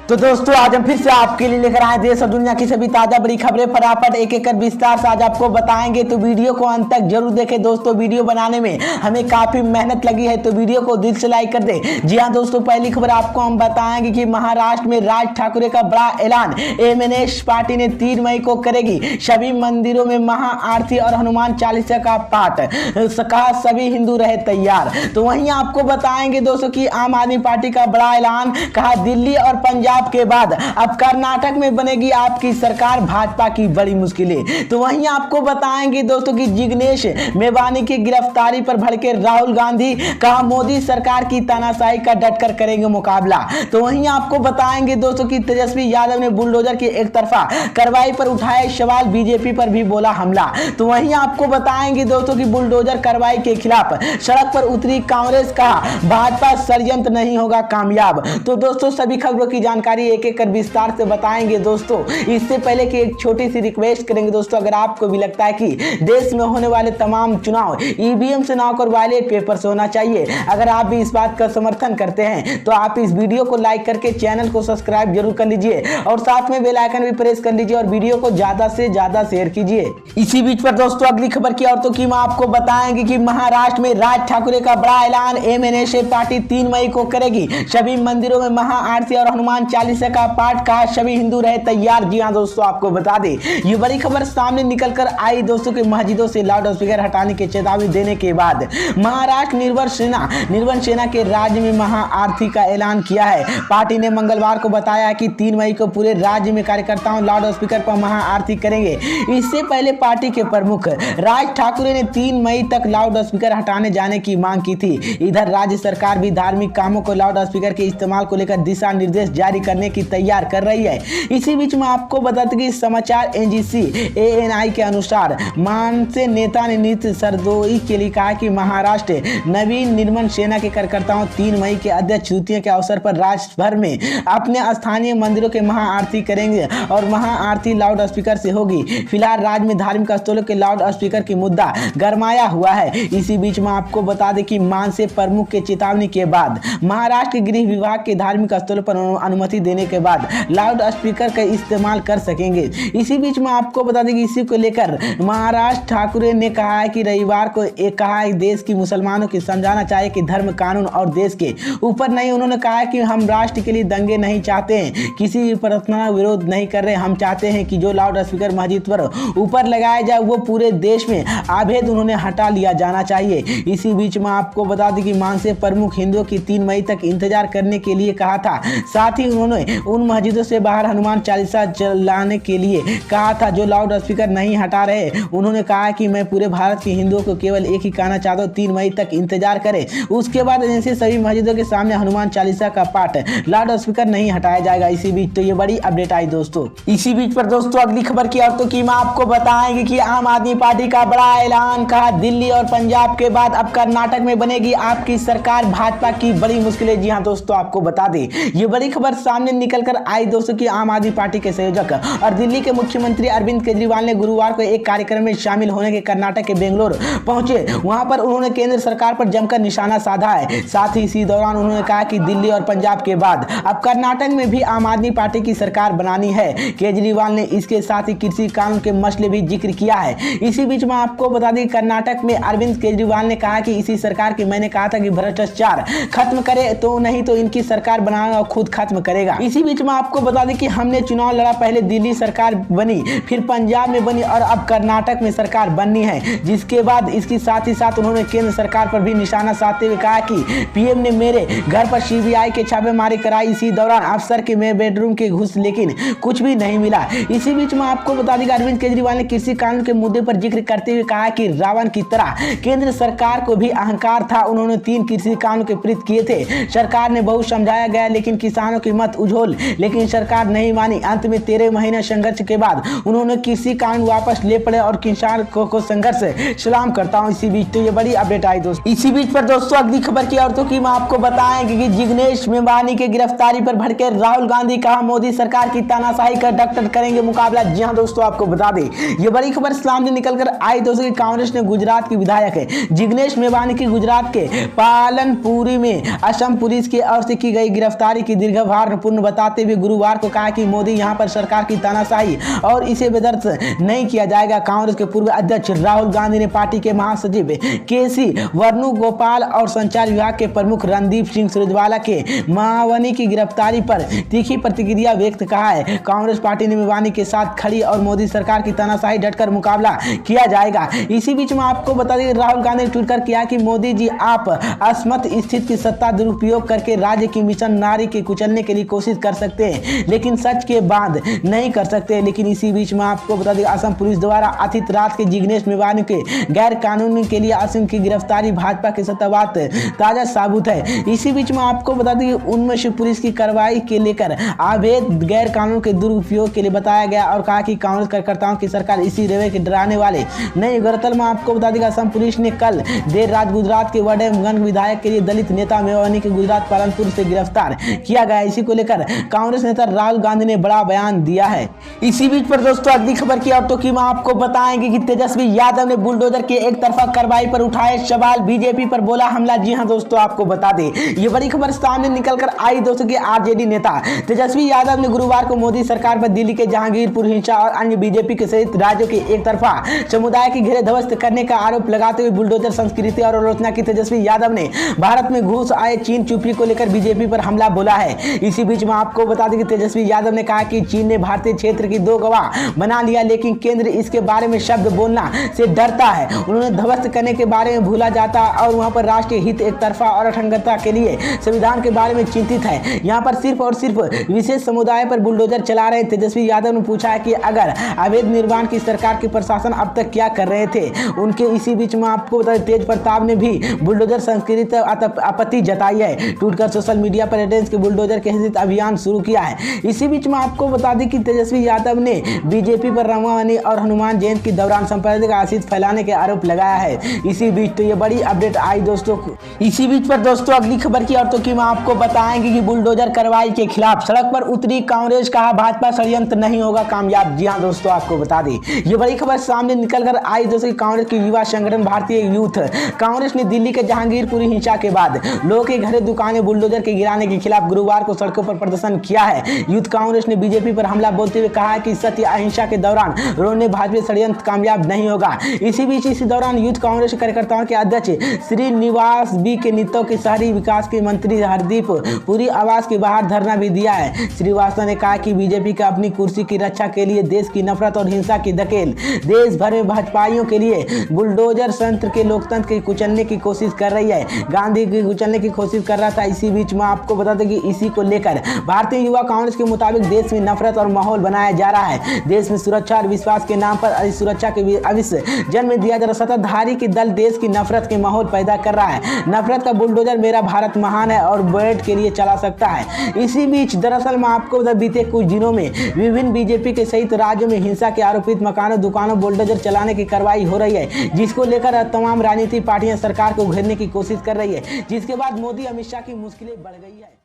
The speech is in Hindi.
तो दोस्तों आज हम फिर से आपके लिए लेकर आए देश और दुनिया की सभी ताजा बड़ी खबरें फटाफट एक एक कर विस्तार से आज आपको बताएंगे। तो वीडियो को अंत तक जरूर देखें दोस्तों। वीडियो बनाने में हमें काफी मेहनत लगी है, तो वीडियो को दिल से लाइक कर दें। जी हाँ दोस्तों, पहली खबर आपको हम बताएंगे कि महाराष्ट्र में राज ठाकरे का बड़ा ऐलान। एमएनएस पार्टी ने 3 मई को करेगी सभी मंदिरों में महाआरती और हनुमान चालीसा का पाठ, कहा सभी हिंदू रहे तैयार। तो वहीं आपको बताएंगे दोस्तों की आम आदमी पार्टी का बड़ा ऐलान, कहा दिल्ली और पंजाब के बाद अब कर्नाटक में बनेगी आपकी सरकार, भाजपा की बड़ी मुश्किलें। तो वहीं आपको बताएंगे दोस्तों की जिग्नेश मेवानी की गिरफ्तारी पर भड़के राहुल गांधी, कहा मोदी सरकार की तानाशाही का डटकर करेंगे मुकाबला। तो वहीं आपको बताएंगे दोस्तों की तेजस्वी यादव ने बुलडोजर की एक तरफा कार्रवाई पर उठाए सवाल, बीजेपी पर भी बोला हमला। तो वहीं आपको बताएंगे दोस्तों की बुलडोजर कार्रवाई के खिलाफ सड़क पर उतरी कांग्रेस, कहा भाजपा षड्यंत्र नहीं होगा कामयाब। तो दोस्तों सभी खबरों की जानकारी एक एक कर विस्तार से बताएंगे दोस्तों। इससे पहले कि एक छोटी सी रिक्वेस्ट करेंगे दोस्तों, अगर आपको भी लगता है कि देश में होने वाले तमाम चुनाव ईवीएम से ना होकर बैलेट पेपर से होना चाहिए, अगर आप भी इस बात का समर्थन करते हैं तो आप इस वीडियो को लाइक करके चैनल को सब्सक्राइब जरूर कर लीजिए और साथ में बेल आइकन भी प्रेस कर लीजिए और वीडियो को ज्यादा से ज्यादा शेयर कीजिए। इसी बीच पर दोस्तों अगली खबर की औरतों की मैं आपको बताएंगे कि महाराष्ट्र में राज ठाकरे का बड़ा ऐलान। एमएनएस पार्टी 3 मई को करेगी सभी मंदिरों में महाआरती और हनुमान चालीसा का पाठ, कहा सभी हिंदू रहे तैयार। जी हां दोस्तों, आपको बता दें ये बड़ी खबर सामने निकल कर आई दोस्तों के मस्जिदों से लाउड स्पीकर हटाने की चेतावनी देने के बाद महाराष्ट्र निर्वन सेना के राज्य में महाआरती का ऐलान किया है। पार्टी ने मंगलवार को बताया कि 3 मई को पूरे राज्य में कार्यकर्ताओं लाउड स्पीकर पर महाआरती करेंगे। इससे पहले पार्टी के प्रमुख राज ठाकरे ने 3 मई तक लाउड स्पीकर हटाने जाने की मांग की थी। इधर राज्य सरकार भी धार्मिक कामों को लाउड स्पीकर के इस्तेमाल को लेकर दिशा निर्देश जारी करने की तैयार कर रही है। इसी बीच में आपको बता दें कि समाचार एजेंसी ANI के अनुसार मानसे नेता ने नीति सरदोई के लिए कहा कि महाराष्ट्र नवीन निर्माण सेना के कार्यकर्ताओं 3 मई के अध्यक्ष तृतीया के अवसर पर राज्य भर में अपने स्थानीय मंदिरों के महाआरती करेंगे और महाआरती लाउड स्पीकर से होगी। फिलहाल राज्य में धार्मिक स्थलों के लाउड स्पीकर की मुद्दा गरमाया हुआ है। इसी बीच में आपको बता दें कि मानसे प्रमुख के चेतावनी के बाद महाराष्ट्र के गृह विभाग के धार्मिक स्थलों पर अनुमति देने के बाद लाउड स्पीकर का इस्तेमाल कर सकेंगे। इसी बीच में आपको बता दें कि इसी को लेकर महाराष्ट्र ठाकरे ने कहा है कि रविवार को कहा है देश की मुसलमानों की समझाना चाहिए कि धर्म कानून और देश के ऊपर नहीं। उन्होंने कहा कि हम राष्ट्र के लिए दंगे नहीं चाहते हैं, किसी प्रार्थना विरोध नहीं कर रहे। हम चाहते हैं कि जो लाउड स्पीकर मस्जिद पर ऊपर लगाया जाए वो पूरे देश में अवैध उन्होंने हटा लिया जाना चाहिए। इसी बीच में आपको बता दें कि मानसे प्रमुख हिंदुओं की 3 मई तक इंतजार करने के लिए कहा था। साथ ही उन्होंने उन मस्जिदों से बाहर हनुमान चालीसा चलाने के लिए कहा था जो लाउड स्पीकर नहीं हटा रहे। उन्होंने कहा कि मैं पूरे भारत के हिंदुओं को केवल एक ही कहना चाहता हूँ, 3 मई तक इंतजार करें, उसके बाद एजेंसी सभी मस्जिदों के सामने हनुमान चालीसा का पाठ लाउड स्पीकर नहीं हटाया जाएगा। इसी बीच तो ये बड़ी अपडेट आई दोस्तों। इसी बीच पर दोस्तों अगली खबर की औरतों की मैं आपको बताएंगे कि आम आदमी पार्टी का बड़ा ऐलान, कहा दिल्ली और पंजाब के बाद अब कर्नाटक में बनेगी आपकी सरकार, भाजपा की बड़ी मुश्किलें। जी हाँ दोस्तों, आपको बता दें ये बड़ी खबर सामने निकल कर आई दोस्तों की आम आदमी पार्टी के संयोजक और दिल्ली के मुख्यमंत्री अरविंद केजरीवाल ने गुरुवार को एक कार्यक्रम में शामिल होने के कर्नाटक के बेंगलोर पहुंचे। वहां पर उन्होंने केंद्र सरकार पर जमकर निशाना साधा है। साथ ही इसी दौरान उन्होंने कहा कि दिल्ली और पंजाब के बाद अब कर्नाटक में भी आम आदमी पार्टी की सरकार बनानी है। केजरीवाल ने इसके साथ ही कृषि कानून के मसले भी जिक्र किया है। इसी बीच में आपको बता दें कर्नाटक में अरविंद केजरीवाल ने कहा कि इसी सरकार की मैंने कहा था कि भ्रष्टाचार खत्म करे, तो नहीं तो इनकी सरकार बनाना और खुद खत्म करेगा। इसी बीच में आपको बता दें कि हमने चुनाव लड़ा, पहले दिल्ली सरकार बनी, फिर पंजाब में बनी और अब कर्नाटक में सरकार बननी है। जिसके बाद इसके साथ ही साथ उन्होंने केंद्र सरकार पर भी निशाना साधते हुए कहा कि पीएम ने मेरे घर पर सीबीआई के छापेमारी कराई, इसी दौरान अफसर के मेरे बेडरूम के घुस लेकिन कुछ भी नहीं मिला। इसी बीच में आपको बता दें कि अरविंद केजरीवाल ने कृषि कानून के मुद्दे पर जिक्र करते हुए कहा कि रावण की तरह केंद्र सरकार को भी अहंकार था। उन्होंने 3 कृषि कानून के प्रीत किए थे, सरकार ने बहुत समझाया गया लेकिन किसानों की मत उझोल, लेकिन सरकार नहीं मानी। अंत में 13 महीने संघर्ष के बाद उन्होंने कृषि कानून वापस ले पड़े और किसान को संघर्ष सलाम करता हूं। इसी बीच तो ये बड़ी अपडेट आई दोस्तों। इसी बीच पर दोस्तों अगली खबर की औरतों की मैं आपको बताएंगे कि जिग्नेश मेवानी के गिरफ्तारी पर भड़के राहुल गांधी, कहा मोदी सरकार की तानाशाही का डटकर करेंगे मुकाबला। जी हां दोस्तों, आपको बता दें ये बड़ी खबर सामने निकल कर आई दोस्तों की कांग्रेस ने गुजरात की विधायक जिग्नेश मेवानी की गुजरात के पालनपुरी में असम पुलिस की ओर से की गई गिरफ्तारी की दीर्घवार महत्वपूर्ण बताते हुए गुरुवार को कहा कि मोदी यहां पर सरकार की तानाशाही और इसे बर्दाश्त नहीं किया जाएगा। कांग्रेस के पूर्व अध्यक्ष राहुल गांधी ने पार्टी के महासचिव केसी वेणुगोपाल और संचार विभाग के प्रमुख रणदीप सिंह सुरजेवाला के मायावती की गिरफ्तारी पर तीखी प्रतिक्रिया व्यक्त कहा है। कांग्रेस पार्टी ने मायावती के साथ खड़ी और मोदी सरकार की तानाशाही डटकर मुकाबला किया जाएगा। इसी बीच में आपको बता दें राहुल गांधी ने ट्वीट कर किया कि मोदी जी आप असमत स्थिति की सत्ता दुरुपयोग करके राज्य की मिशन नारी के कुचलने के लिए कोशिश कर सकते हैं, लेकिन सच के बाद नहीं कर सकते। लेकिन इसी बीच में आपको बता दें असम पुलिस द्वारा आथित रात के जिग्नेश मेवानी के गैर कानूनी के लिए असम की गिरफ्तारी भाजपा के सत्तावाद ताजा साबुत है। इसी बीच में आपको बता दें उनमें से पुलिस की कार्रवाई के लेकर अवैध गैर कानून के दुरुपयोग के लिए बताया गया और कहा कि कांग्रेस कार्यकर्ताओं की सरकार इसी रेवे के डराने वाले नहीं। गौरतलब में आपको बता दें असम पुलिस ने कल देर रात गुजरात के वडेगंज विधायक के लिए दलित नेता मेवानी के गुजरात पालनपुर से गिरफ्तार किया गया। इसी को लेकर कांग्रेस नेता राहुल गांधी ने बड़ा बयान दिया है। इसी बीच पर दोस्तों अगली खबर की और तो की आपको बताएंगे कि तेजस्वी यादव ने बुलडोजर के एक तरफा कार्रवाई पर उठाए सवाल, बीजेपी पर बोला हमला। जी हां दोस्तों आपको बता दें ये बड़ी खबर सामने निकलकर आई दोस्तों की आरजेडी नेता तेजस्वी यादव ने गुरुवार को मोदी सरकार पर दिल्ली के जहांगीरपुर हिंसा और अन्य बीजेपी के सहित राज्यों के एक तरफा समुदाय के घेरे ध्वस्त करने का आरोप लगाते हुए बुलडोजर संस्कृति और आलोचना की। तेजस्वी यादव ने भारत में घुस आए चीन चुप्पी को लेकर बीजेपी पर हमला बोला है। इसी बीच में आपको बता दें कि तेजस्वी यादव ने कहा कि चीन ने भारतीय क्षेत्र की 2 गवाह बना लिया, लेकिन केंद्र इसके बारे में शब्द बोलना से डरता है। उन्होंने ध्वस्त करने के बारे में भूला जाता और वहां पर राष्ट्रीय हित एक तरफा और अखंडता के लिए संविधान के बारे में चिंतित है। यहाँ पर सिर्फ और सिर्फ विशेष समुदाय पर बुलडोजर चला रहे। तेजस्वी यादव ने पूछा है कि अगर अवैध निर्माण की सरकार के प्रशासन अब तक क्या कर रहे थे उनके। इसी बीच में आपको बता दें तेज प्रताप ने भी बुलडोजर संस्कृति आपत्ति जताई है। ट्वीट कर सोशल मीडिया पर एडेंस के बुलडोजर के हित अभियान शुरू किया है। इसी बीच में आपको बता दें कि तेजस्वी यादव ने बीजेपी पर रामनवमी और हनुमान जयंती के दौरान सांप्रदायिक आशीष फैलाने के आरोप लगाया है। इसी बीच तो ये बड़ी अपडेट आई दोस्तों। इसी बीच पर दोस्तों अगली खबर की और तो की आपको बताएंगे कि बुलडोजर कार्रवाई के खिलाफ सड़क पर उतरी कांग्रेस, कहा भाजपा षड्यंत्र नहीं होगा कामयाब। जी हां दोस्तों आपको बता दें ये बड़ी खबर सामने निकलकर आई दोस्तों। कांग्रेस के युवा संगठन भारतीय यूथ कांग्रेस ने दिल्ली के जहांगीरपुरी हिंसा के बाद लोगों के घरे दुकानें बुलडोजर के गिराने के खिलाफ गुरुवार को सड़कों पर प्रदर्शन किया है। यूथ कांग्रेस ने बीजेपी पर हमला बोलते हुए कहा है कि सत्य अहिंसा के दौरान उन्होंने भाजपा षड्यंत्र कामयाब नहीं होगा। इसी बीच इसी दौरान यूथ कांग्रेस कार्यकर्ताओं के अध्यक्ष श्रीनिवास बी के नेतृत्व के शहरी विकास के मंत्री हरदीप पुरी आवास के बाहर धरना भी दिया है। श्रीवास्तव ने कहा कि बीजेपी का अपनी कुर्सी की रक्षा के लिए देश की नफरत और हिंसा की धकेल देश भर में भाजपाइयों के लिए बुलडोजर तंत्र के लोकतंत्र के कुचलने की कोशिश कर रही है। गांधी की कुचलने की कोशिश कर रहा था। इसी बीच में आपको बता दें कि इसी को लेकर भारतीय युवा कांग्रेस के मुताबिक देश में नफरत और माहौल बनाया जा रहा है। देश में सुरक्षा और विश्वास के नाम पर सुरक्षा के अविश्व जन्म दिया जा रहा सत्ताधारी की दल देश की नफरत के माहौल पैदा कर रहा है। नफरत का बुलडोजर मेरा भारत महान है और बैठ के लिए चला सकता है। इसी बीच दरअसल में आपको बीते कुछ दिनों में विभिन्न बीजेपी के सहित राज्यों में हिंसा के आरोपित मकानों दुकानों बुलडोजर चलाने की कार्रवाई हो रही है, जिसको लेकर तमाम राजनीतिक पार्टियां सरकार को घेरने की कोशिश कर रही है, जिसके बाद मोदी अमित शाह की मुश्किलें बढ़ गई है।